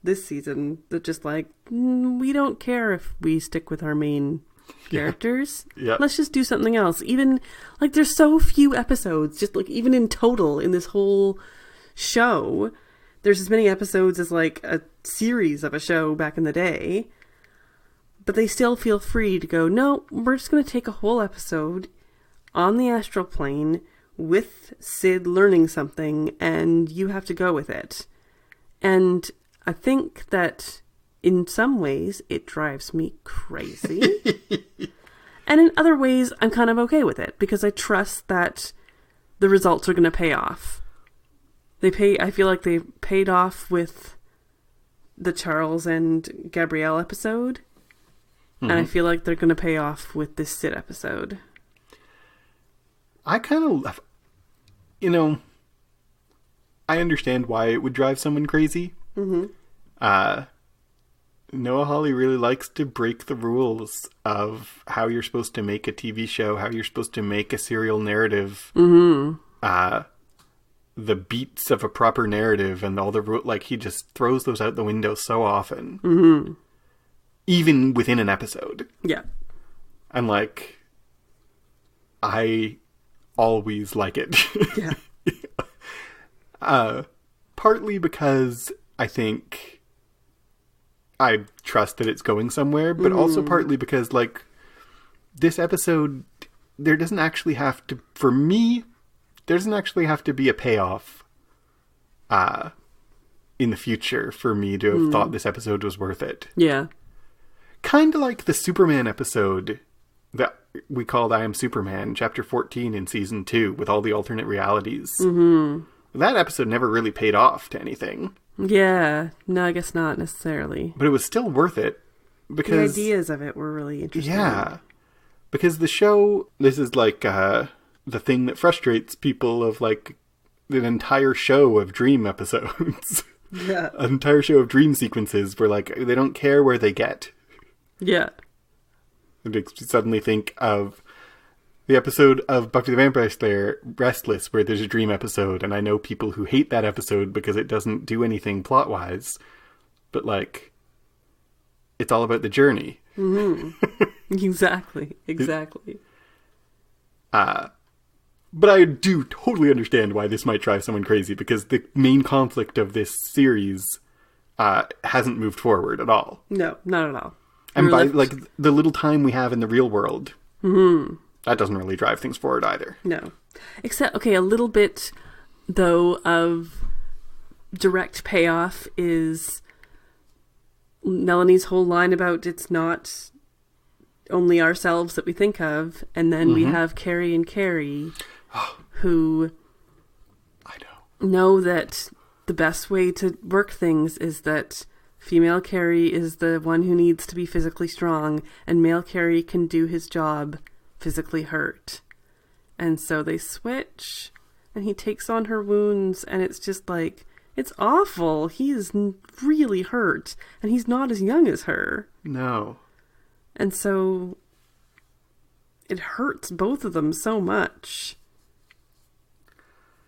this season that just like, we don't care if we stick with our main characters. Yeah. Let's just do something else. Even, like, there's so few episodes, just like, even in total in this whole show, there's as many episodes as like a series of a show back in the day, but they still feel free to go, no, we're just going to take a whole episode on the astral plane with Sid learning something, and you have to go with it. And I think that in some ways it drives me crazy. And in other ways I'm kind of okay with it, because I trust that the results are going to pay off. I feel like they paid off with the Charles and Gabrielle episode. Mm-hmm. And I feel like they're going to pay off with this Sid episode. I kind of, I understand why it would drive someone crazy. Mm-hmm. Noah Hawley really likes to break the rules of how you're supposed to make a TV show, how you're supposed to make a serial narrative, the beats of a proper narrative, and all the like, he just throws those out the window so often, even within an episode. Yeah, and like, I always like it. Yeah. Partly because I think I trust that it's going somewhere, but also partly because, like, this episode, there doesn't actually have to, for me, there doesn't actually have to be a payoff in the future for me to have thought this episode was worth it. Yeah. Kind of like the Superman episode that we called I Am Superman, chapter 14 in season 2, with all the alternate realities. Mm-hmm. That episode never really paid off to anything. Yeah. No, I guess not necessarily. But it was still worth it. Because the ideas of it were really interesting. Yeah. Because the show, this is like the thing that frustrates people of, like, an entire show of dream episodes. Yeah. An entire show of dream sequences where, like, they don't care where they get. Yeah. It makes you suddenly think of the episode of Buffy the Vampire Slayer, Restless, where there's a dream episode, and I know people who hate that episode because it doesn't do anything plot-wise. But, like, it's all about the journey. Exactly. But I do totally understand why this might drive someone crazy, because the main conflict of this series hasn't moved forward at all. No, not at all. And by the little time we have in the real world, that doesn't really drive things forward either. No. Except, okay, a little bit, though, of direct payoff is Melanie's whole line about it's not only ourselves that we think of, and then we have Carrie and Carrie who I know that the best way to work things is that female Carrie is the one who needs to be physically strong, and male Carrie can do his job physically hurt. And so they switch, and he takes on her wounds, and it's just like, it's awful. He is really hurt, and he's not as young as her. No. And so it hurts both of them so much.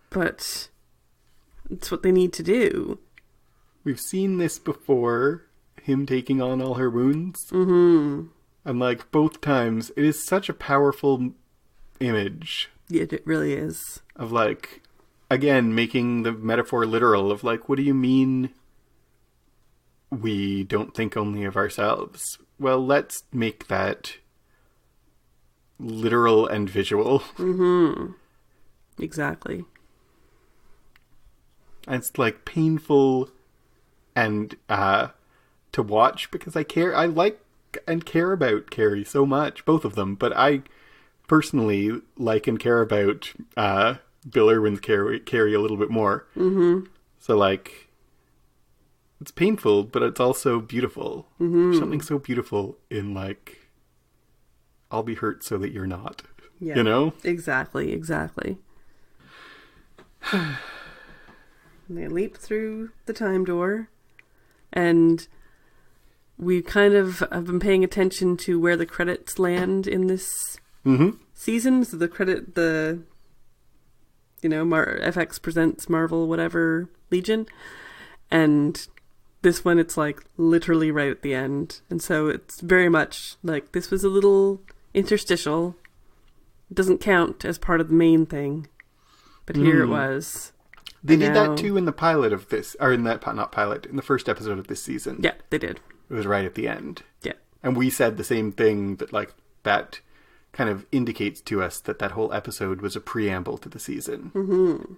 But it's what they need to do. We've seen this before, him taking on all her wounds. Mm-hmm. And like both times, it is such a powerful image. Yeah, it really is. Of like, again, making the metaphor literal of like, what do you mean we don't think only of ourselves? Well, let's make that literal and visual. Mm-hmm. Exactly. And it's like painful and to watch, because I like and care about Carrie so much, both of them, but I personally like and care about Bill Irwin's Carrie a little bit more. Mm-hmm. So like, it's painful, but it's also beautiful. Mm-hmm. There's something so beautiful in like, I'll be hurt so that you're not. Yeah. You know? Exactly. They leap through the time door, and we kind of have been paying attention to where the credits land in this season. So the FX presents Marvel whatever Legion, and this one it's like literally right at the end, and so it's very much like this was a little interstitial. It doesn't count as part of the main thing, but here it was. They did that too in the pilot of this, or in that, not pilot, in the first episode of this season. Yeah, they did. It was right at the end. Yeah. And we said the same thing, that like, that kind of indicates to us that whole episode was a preamble to the season. Mm-hmm.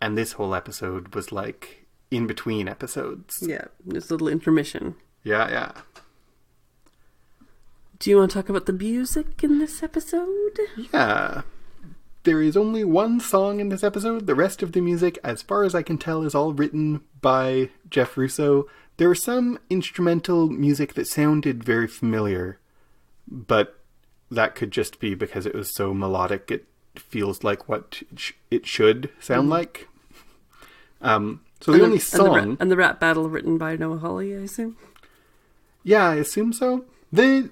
And this whole episode was like in between episodes. Yeah, just a little intermission. Yeah. Do you want to talk about the music in this episode? Yeah. There is only one song in this episode. The rest of the music, as far as I can tell, is all written by Jeff Russo. There was some instrumental music that sounded very familiar, but that could just be because it was so melodic it feels like what it should sound like. So the only song... And the rap battle written by Noah Hawley, I assume? Yeah, I assume so. The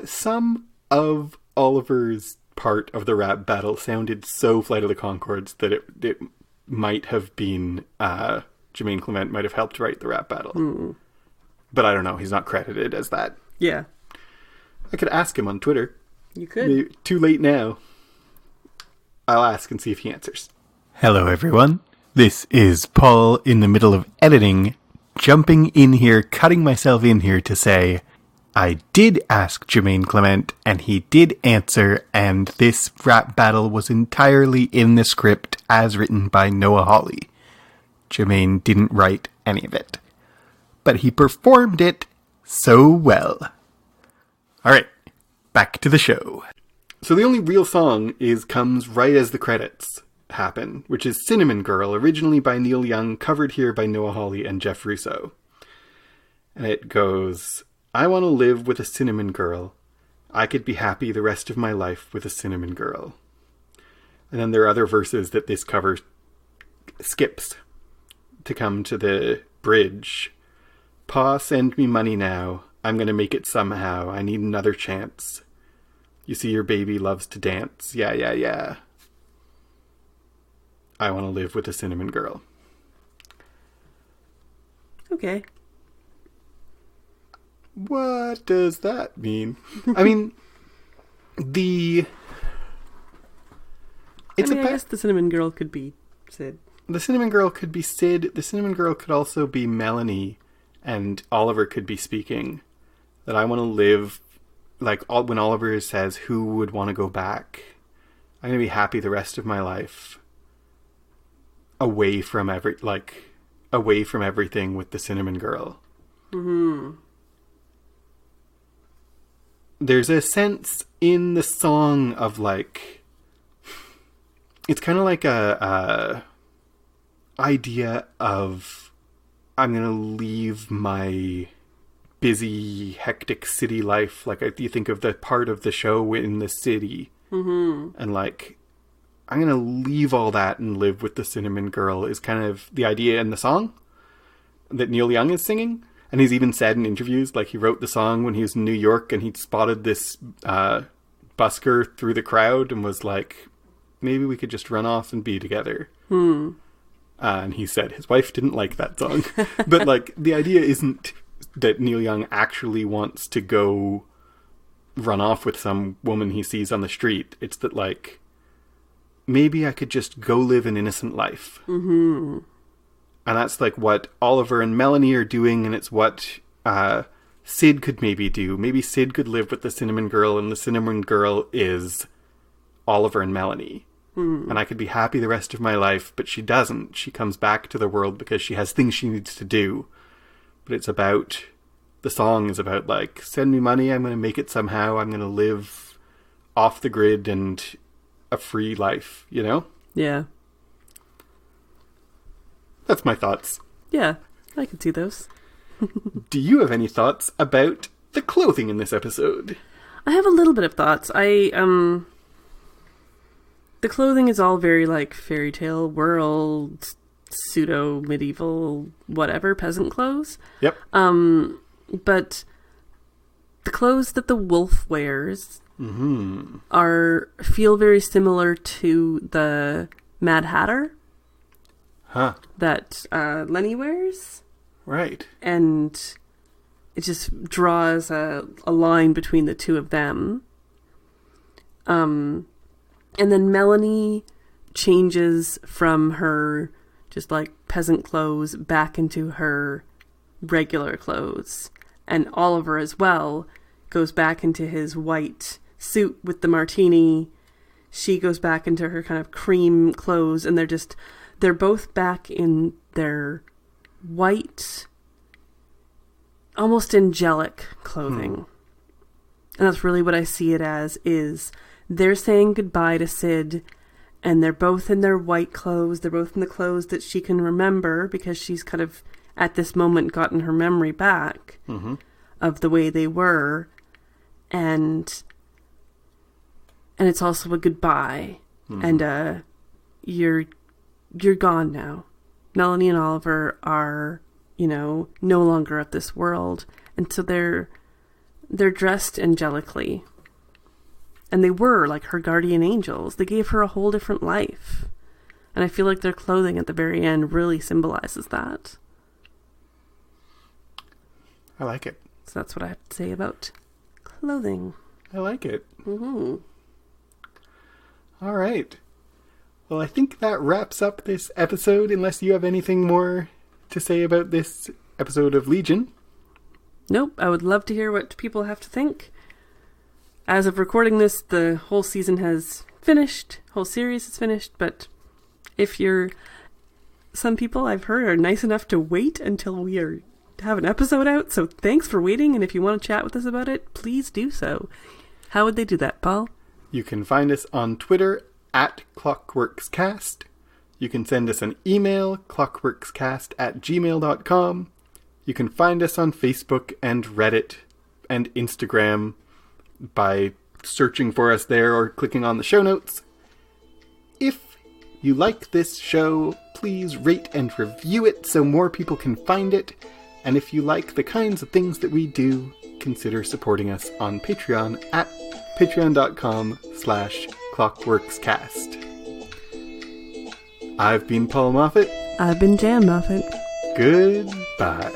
sum of Oliver's part of the rap battle sounded so Flight of the Conchords that it might have been Jermaine Clement might have helped write the rap battle. But I don't know, he's not credited as that. Yeah, I could ask him on Twitter. You could. Maybe too late now. I'll ask and see if he answers. Hello everyone, this is Paul in the middle of editing, jumping in here, cutting myself in here to say I did ask Jermaine Clement, and he did answer, and this rap battle was entirely in the script as written by Noah Hawley. Jermaine didn't write any of it. But he performed it so well. Alright, back to the show. So the only real song comes right as the credits happen, which is Cinnamon Girl, originally by Neil Young, covered here by Noah Hawley and Jeff Russo. And it goes... I want to live with a cinnamon girl. I could be happy the rest of my life with a cinnamon girl. And then there are other verses that this cover skips to come to the bridge. Pa, send me money now. I'm going to make it somehow. I need another chance. You see your baby loves to dance. Yeah. I want to live with a cinnamon girl. Okay. What does that mean? I mean, I guess the Cinnamon Girl could be Sid. The Cinnamon Girl could be Sid. The Cinnamon Girl could also be Melanie, and Oliver could be speaking. That I want to live, when Oliver says, who would want to go back? I'm going to be happy the rest of my life. Away from everything with the Cinnamon Girl. Mm-hmm. There's a sense in the song of it's kind of like a idea of I'm going to leave my busy, hectic city life. You think of the part of the show in the city. Mm-hmm. And I'm going to leave all that and live with the Cinnamon Girl is kind of the idea in the song that Neil Young is singing. And he's even said in interviews, he wrote the song when he was in New York and he spotted this busker through the crowd and was like, maybe we could just run off and be together. And he said his wife didn't like that song. But the idea isn't that Neil Young actually wants to go run off with some woman he sees on the street. It's that maybe I could just go live an innocent life. Mm-hmm. And that's what Oliver and Melanie are doing, and it's what Sid could maybe do. Maybe Sid could live with the Cinnamon Girl, and the Cinnamon Girl is Oliver and Melanie. Mm-hmm. And I could be happy the rest of my life, but she doesn't. She comes back to the world because she has things she needs to do. But it's about... The song is about, send me money, I'm going to make it somehow, I'm going to live off the grid and a free life, you know? Yeah. That's my thoughts. Yeah, I can see those. Do you have any thoughts about the clothing in this episode? I have a little bit of thoughts. The clothing is all very fairy tale world, pseudo medieval, whatever, peasant clothes. Yep. But the clothes that the wolf wears feel very similar to the Mad Hatter. Huh. That Lenny wears. Right. And it just draws a line between the two of them. And then Melanie changes from her just peasant clothes back into her regular clothes. And Oliver as well goes back into his white suit with the martini. She goes back into her kind of cream clothes, and they're both back in their white, almost angelic clothing. And that's really what I see it as, is they're saying goodbye to Sid, and they're both in their white clothes. They're both in the clothes that she can remember, because she's kind of, at this moment, gotten her memory back of the way they were. And it's also a goodbye. And you're gone now. Melanie and Oliver are, no longer of this world. And so they're dressed angelically. And they were her guardian angels. They gave her a whole different life. And I feel like their clothing at the very end really symbolizes that. I like it. So that's what I have to say about clothing. I like it. Mm-hmm. All right. Well, I think that wraps up this episode, unless you have anything more to say about this episode of Legion. Nope. I would love to hear what people have to think. As of recording this, the whole season has finished. Whole series is finished. But if you're... Some people I've heard are nice enough to wait until we have an episode out. So thanks for waiting. And if you want to chat with us about it, please do so. How would they do that, Paul? You can find us on Twitter at ClockworksCast. You can send us an email, clockworkscast@gmail.com. You can find us on Facebook and Reddit and Instagram by searching for us there or clicking on the show notes. If you like this show, please rate and review it so more people can find it. And if you like the kinds of things that we do, consider supporting us on Patreon at patreon.com/clockworkscast. I've been Paul Moffat. I've been Jan Moffat. Goodbye.